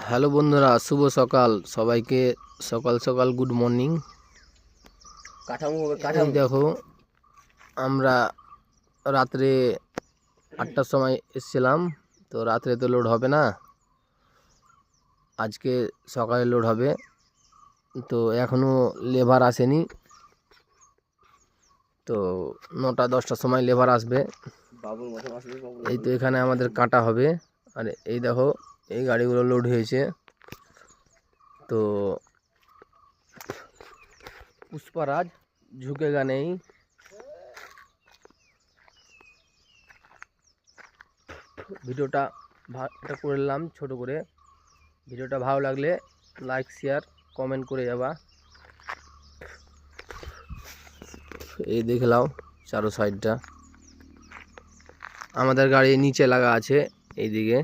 Hello বন্ধুরা, শুভ সকাল সবাইকে। সকাল সকাল গুড মর্নিং। এই দেখো, আমরা রাত্রে 8টার সময় এসেছিলাম, তো রাত্রে তো লোড হবে না, আজকে সকালে লোড হবে। তো এখনও লেবার আসেনি, তো 9টা-10টার সময় লেবার আসবে। এই তো এখানে আমাদের কাটা হবে। আর এই দেখো, এই গাড়িগুলো লোড হয়েছে। তো পুষ্পারাজ ঝুঁকেগা নেই। ভিডিওটা এটা করলাম ছোট করে। ভিডিওটা ভালো লাগলে লাইক শেয়ার কমেন্ট করে যাবা। এই দেখে নাও চারো সাইডটা, আমাদের গাড়ি নিচে লাগা আছে এইদিকে।